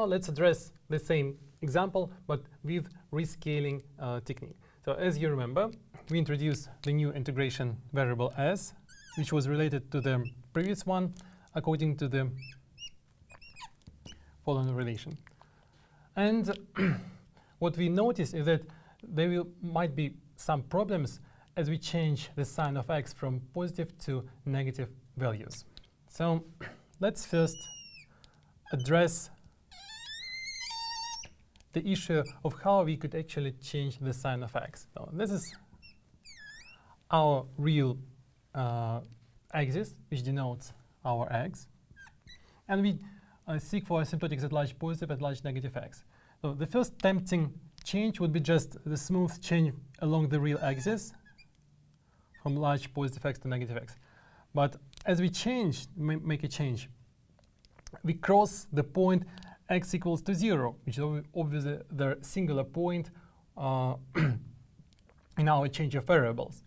let's address the same example, but with rescaling technique. So as you remember, we introduced the new integration variable s, which was related to the previous one according to the following relation. And what we notice is that there might be some problems as we change the sign of x from positive to negative values. So let's first address the issue of how we could actually change the sign of x. So this is our real axis, which denotes our x. And we seek for asymptotics at large positive, at large negative x. So the first tempting change would be just the smooth change along the real axis from large positive x to negative x. But as we make a change, we cross the point x equals to 0, which is obviously the singular point in our change of variables.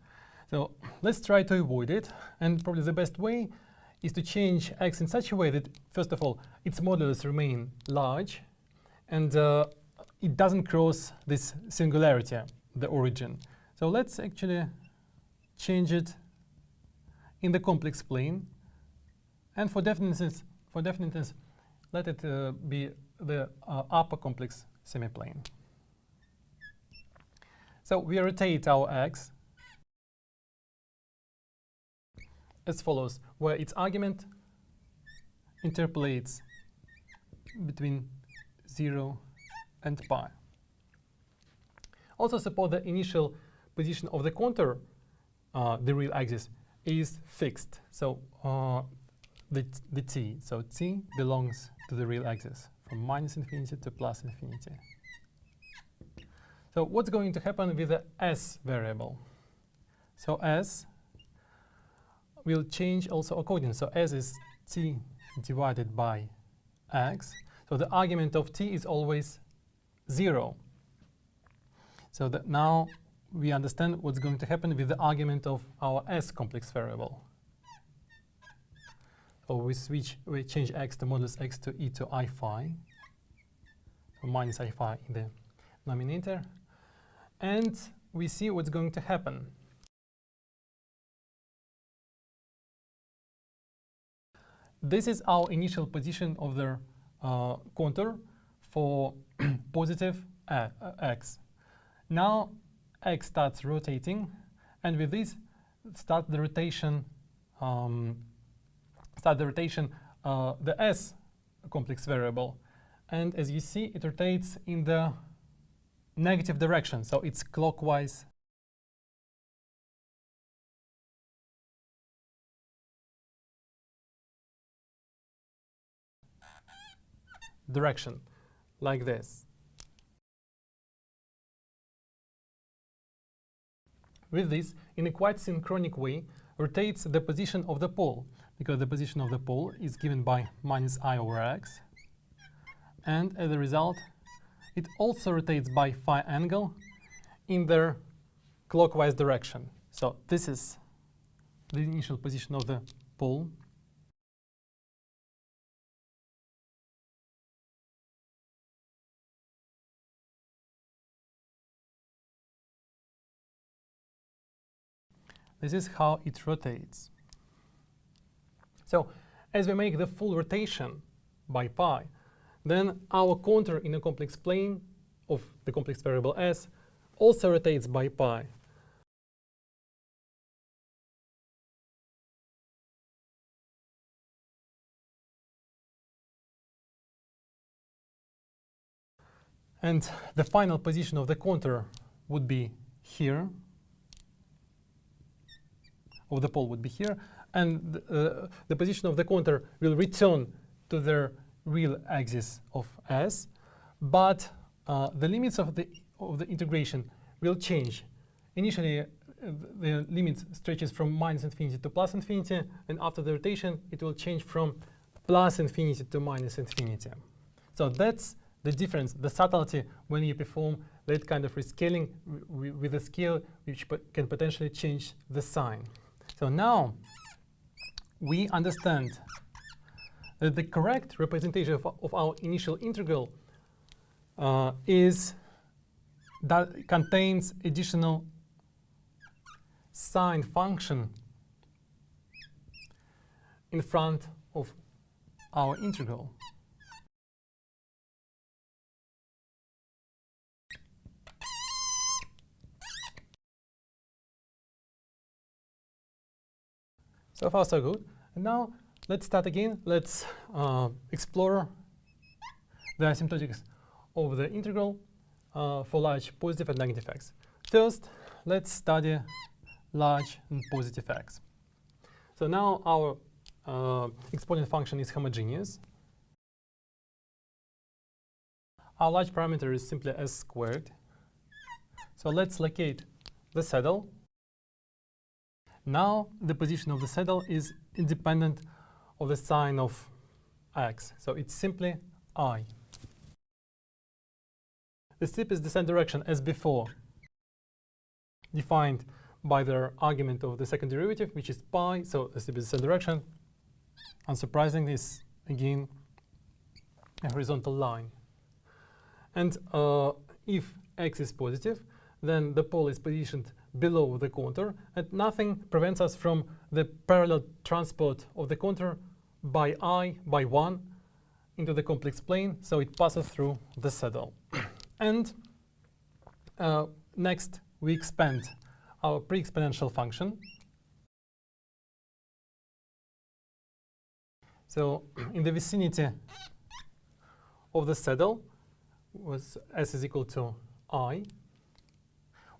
So let's try to avoid it. And probably the best way is to change x in such a way that, first of all, its modulus remain large, and it doesn't cross this singularity, the origin. So let's actually change it in the complex plane. And for definiteness, let it be the upper complex semiplane. So we rotate our x as follows, where its argument interpolates between 0 and pi. Also suppose the initial position of the contour, the real axis, is fixed. So the t. So t belongs to the real axis from -infinity to +infinity. So what's going to happen with the s variable? So s will change also accordingly. So s is t divided by x. So the argument of t is always 0. So that now we understand what's going to happen with the argument of our s complex variable. So we change x to modulus x to e to I phi, so minus I phi in the denominator, and we see what's going to happen. This is our initial position of the contour for positive x. Now x starts rotating, and with this start the rotation. The s complex variable, and as you see, it rotates in the negative direction, so it's clockwise direction, like this. With this, in a quite synchronic way, rotates the position of the pole, because the position of the pole is given by -I/x. And as a result, it also rotates by phi angle in the clockwise direction. So this is the initial position of the pole. This is how it rotates. So as we make the full rotation by pi, then our contour in a complex plane of the complex variable s also rotates by pi. And the final position of the contour would be here, of the pole would be here, and the position of the contour will return to the real axis of s, but the limits of the integration will change. Initially, the limit stretches from -infinity to +infinity, and after the rotation, it will change from +infinity to -infinity. So that's the difference, the subtlety when you perform that kind of rescaling with a scale which can potentially change the sign. So now we understand that the correct representation of our initial integral is that contains additional sine function in front of our integral. So far, so good. And now let's start again. Let's explore the asymptotics of the integral for large positive and negative x. First, let's study large and positive x. So now our exponent function is homogeneous. Our large parameter is simply s squared. So let's locate the saddle. Now the position of the saddle is independent of the sign of x. So it's simply I. The steepest descent direction, as before, defined by the argument of the second derivative, which is pi. So the steepest descent direction, unsurprisingly, is again a horizontal line. And if x is positive, then the pole is positioned below the contour, and nothing prevents us from the parallel transport of the contour by by 1 into the complex plane, so it passes through the saddle. And next, we expand our pre-exponential function. So in the vicinity of the saddle, was s is equal to I,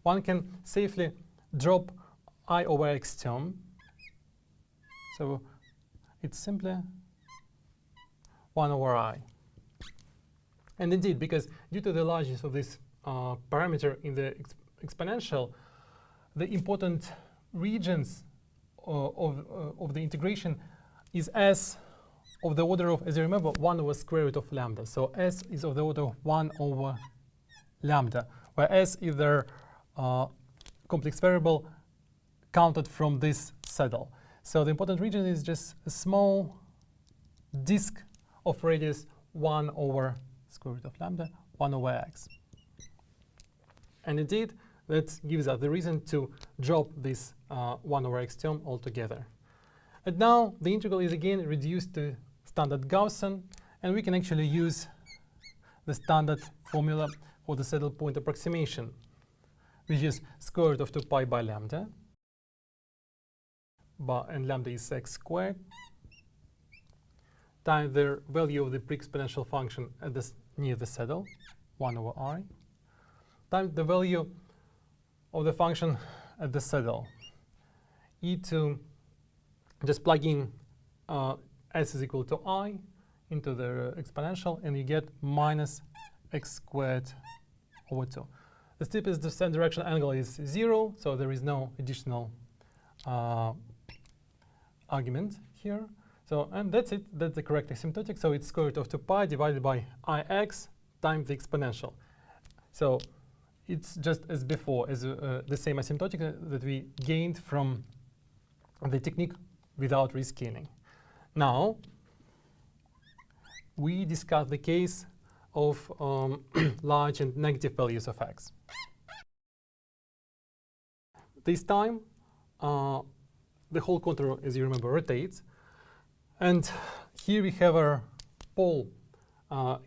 one can safely drop I over x term. So it's simply 1 over I. And indeed, because due to the largeness of this parameter in the exponential, the important regions of the integration is s of the order of, as you remember, 1 over square root of lambda. So s is of the order of 1 over lambda, where s is the complex variable counted from this saddle. So the important region is just a small disk of radius 1 over square root of lambda, 1 over x. And indeed, that gives us the reason to drop this 1 over x term altogether. And now the integral is again reduced to standard Gaussian, and we can actually use the standard formula for the saddle point approximation, which is square root of 2 pi by lambda, and lambda is x squared, times the value of the pre-exponential function at near the saddle, 1 over I, times the value of the function at the saddle, to just plug in s is equal to I into the exponential, and you get minus x squared over 2. The steepest descent direction angle is 0, so there is no additional argument here. So, and that's it. That's the correct asymptotic. So it's square root of 2 pi divided by ix times the exponential. So it's just as before, as the same asymptotic that we gained from the technique without rescaling. Now, we discuss the case of large and negative values of x. This time, the whole contour, as you remember, rotates. And here we have our pole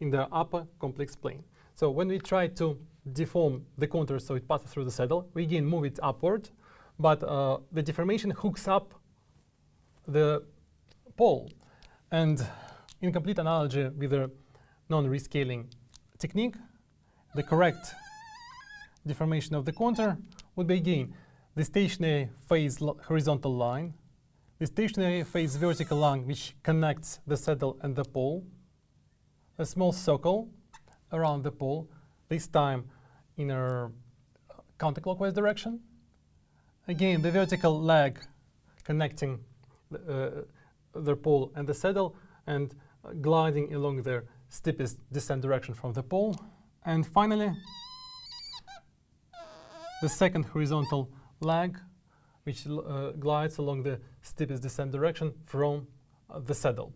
in the upper complex plane. So when we try to deform the contour so it passes through the saddle, we again move it upward, but the deformation hooks up the pole. And in complete analogy with the non-rescaling technique, the correct deformation of the contour would be again the stationary phase horizontal line, the stationary phase vertical line which connects the saddle and the pole, a small circle around the pole, this time in a counterclockwise direction. Again, the vertical leg connecting the pole and the saddle and gliding along the steepest descent direction from the pole. And finally, the second horizontal leg, which glides along the steepest descent direction from the saddle.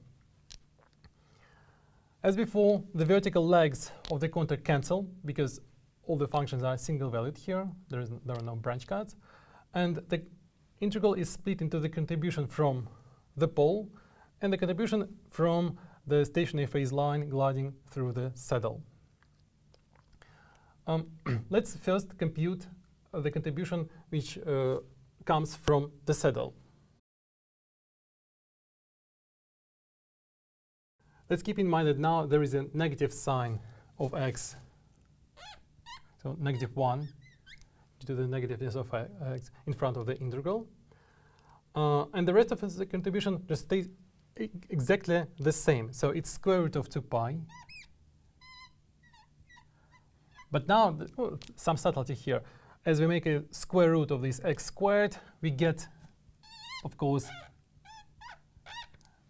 As before, the vertical legs of the contour cancel because all the functions are single valued here. There are no branch cuts. And the integral is split into the contribution from the pole and the contribution from the stationary phase line gliding through the saddle. Let's first compute the contribution which comes from the saddle. Let's keep in mind that now there is a negative sign of x, so -1, due to the negativeness of x in front of the integral. And the rest of the contribution just stays exactly the same. So it's square root of 2 pi. But now, some subtlety here. As we make a square root of this x squared, we get, of course,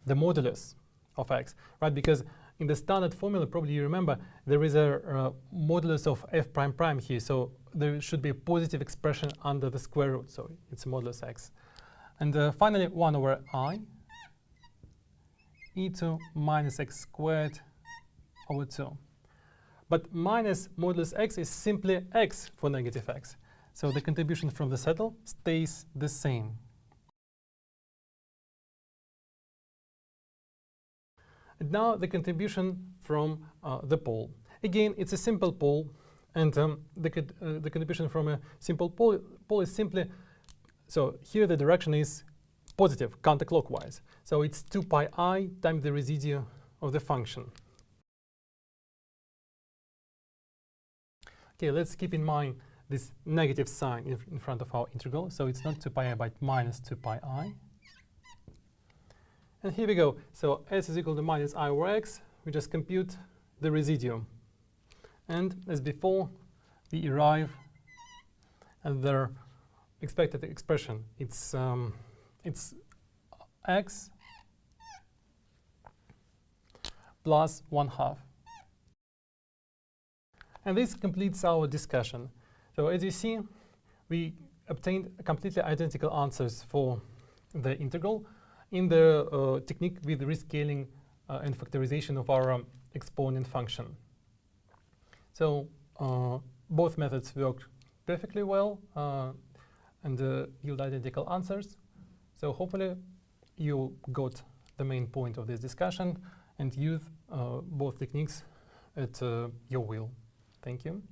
the modulus of x, right? Because in the standard formula, probably you remember, there is a modulus of f prime prime here. So there should be a positive expression under the square root. So it's modulus x. And finally, 1 over I e2 minus x squared over 2. But minus modulus x is simply x for negative x. So the contribution from the saddle stays the same. And now the contribution from the pole. Again, it's a simple pole, and the contribution from a simple pole is simply, so here the direction is positive, counterclockwise. So it's 2 pi I times the residue of the function. Okay, let's keep in mind this negative sign in front of our integral. So it's not 2 pi I, but minus 2 pi I. And here we go. So s is equal to minus I over x. We just compute the residue. And as before, we arrive at the expected expression. It's x plus 1/2. And this completes our discussion. So as you see, we obtained completely identical answers for the integral in the technique with rescaling and factorization of our exponent function. So both methods worked perfectly well and yield identical answers. So hopefully you got the main point of this discussion and use both techniques at your will. Thank you.